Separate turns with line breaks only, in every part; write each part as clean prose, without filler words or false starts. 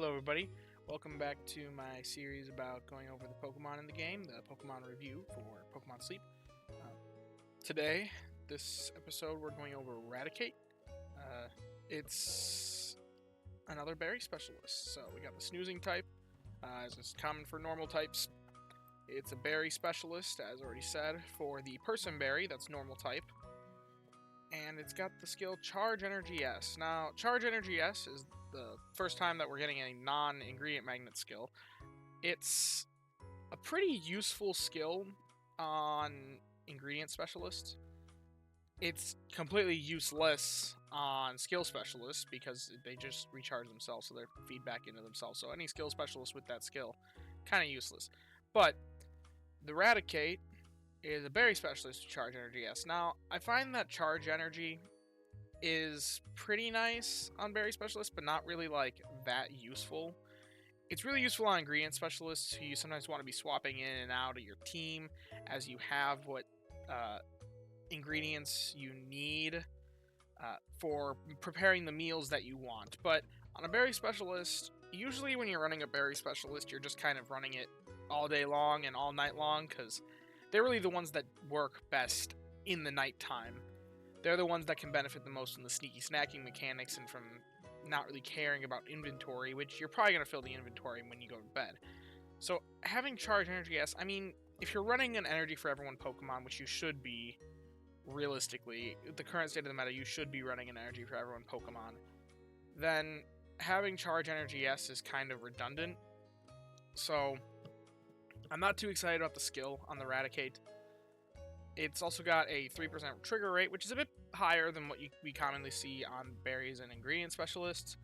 Hello everybody, welcome back to my series about going over the Pokemon in the game, the Pokemon review for Pokemon Sleep. Today, this episode, we're going over Raticate. It's another berry specialist, so we got the snoozing type, as is common for normal types. It's a berry specialist, as already said, for the person berry, that's normal type. And it's got the skill Charge Energy S. Now, Charge Energy S is the first time that we're getting a non-ingredient magnet skill. It's a pretty useful skill on ingredient specialists. It's completely useless on skill specialists because they just recharge themselves, so they feed back into themselves. So any skill specialist with that skill, kind of useless. But the Raticate is a berry specialist with Charge Energy S. Now, I find that Charge Energy is pretty nice on berry specialists, but not really like that useful. It's really useful on ingredient specialists who you sometimes want to be swapping in and out of your team as you have what ingredients you need for preparing the meals that you want. But on a berry specialist, usually when you're running a berry specialist, you're just kind of running it all day long and all night long because they're really the ones that work best in the nighttime. They're the ones that can benefit the most from the sneaky snacking mechanics and from not really caring about inventory, which you're probably going to fill the inventory when you go to bed. So having Charge Energy S, I mean, if you're running an Energy for Everyone Pokemon, which you should be, realistically, the current state of the meta, you should be running an Energy for Everyone Pokemon, then having Charge Energy S is kind of redundant. So I'm not too excited about the skill on the Raticate. It's also got a 3% trigger rate, which is a bit higher than what we commonly see on berries and ingredient specialists.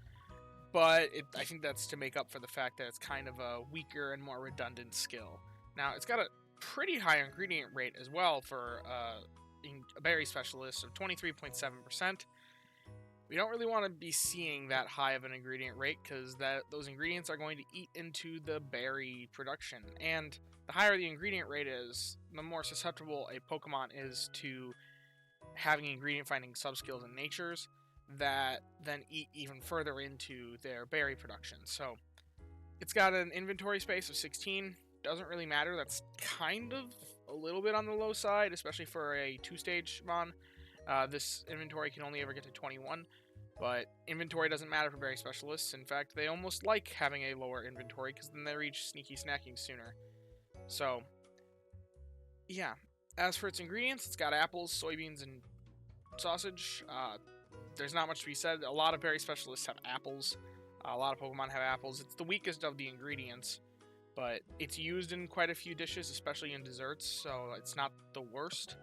But I think that's to make up for the fact that it's kind of a weaker and more redundant skill. Now, it's got a pretty high ingredient rate as well for a berry specialist of 23.7%. We don't really want to be seeing that high of an ingredient rate because those ingredients are going to eat into the berry production. And the higher the ingredient rate is, the more susceptible a Pokemon is to having ingredient finding subskills and natures that then eat even further into their berry production. So it's got an inventory space of 16. Doesn't really matter. That's kind of a little bit on the low side, especially for a 2-stage Mon. This inventory can only ever get to 21, but inventory doesn't matter for berry specialists. In fact, they almost like having a lower inventory because then they reach sneaky snacking sooner. So, yeah. As for its ingredients, it's got apples, soybeans, and sausage. There's not much to be said. A lot of berry specialists have apples. A lot of Pokemon have apples. It's the weakest of the ingredients, but it's used in quite a few dishes, especially in desserts, so it's not the worst.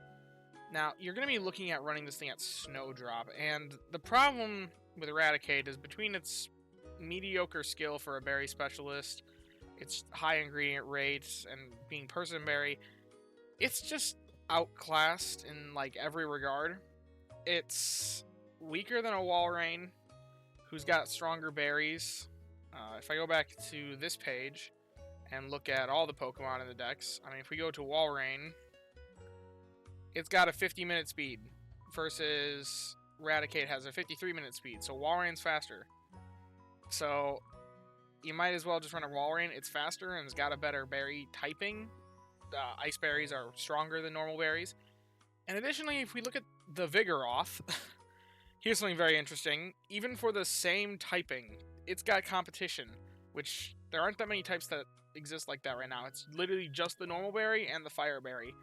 Now, you're going to be looking at running this thing at Snowdrop, and the problem with Raticate is between its mediocre skill for a berry specialist, its high ingredient rates, and being person berry, it's just outclassed in like every regard. It's weaker than a Walrein, who's got stronger berries. If I go back to this page and look at all the Pokemon in the dex, I mean, if we go to Walrein, it's got a 50-minute speed versus Raticate has a 53-minute speed, so Walrein's faster. So you might as well just run a Walrein. It's faster and it's got a better berry typing. Ice berries are stronger than normal berries. And additionally, if we look at the Vigoroth, here's something very interesting. Even for the same typing, it's got competition, which there aren't that many types that exist like that right now. It's literally just the normal berry and the fire berry.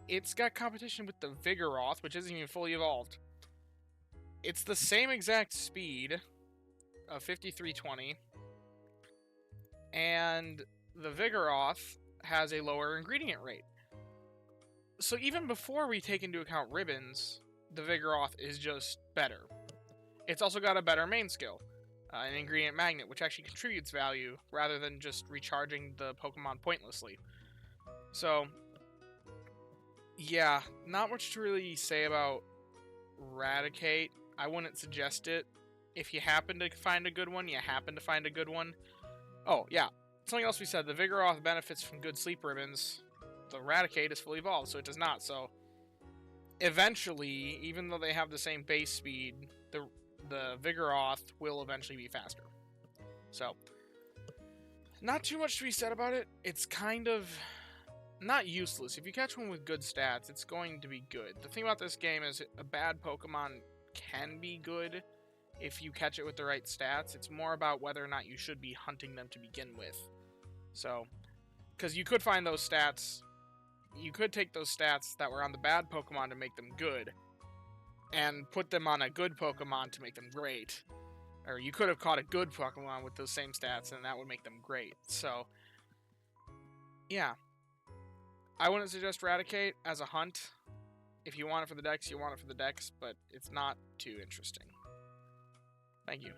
It's got competition with the Vigoroth, which isn't even fully evolved. It's the same exact speed of 5320, and the Vigoroth has a lower ingredient rate. So even before we take into account ribbons, the Vigoroth is just better. It's also got a better main skill, an ingredient magnet, which actually contributes value rather than just recharging the Pokemon pointlessly. So yeah, not much to really say about Raticate. I wouldn't suggest it. If you happen to find a good one, you happen to find a good one. Oh, yeah. Something else we said, the Vigoroth benefits from good sleep ribbons. The Raticate is fully evolved, so it does not. So, eventually, even though they have the same base speed, the Vigoroth will eventually be faster. So, not too much to be said about it. It's kind of not useless. If you catch one with good stats, it's going to be good. The thing about this game is a bad Pokemon can be good if you catch it with the right stats. It's more about whether or not you should be hunting them to begin with. So, because you could find those stats, you could take those stats that were on the bad Pokemon to make them good, and put them on a good Pokemon to make them great. Or you could have caught a good Pokemon with those same stats, and that would make them great. So, yeah. I wouldn't suggest Raticate as a hunt. If you want it for the decks, you want it for the decks, but it's not too interesting. Thank you.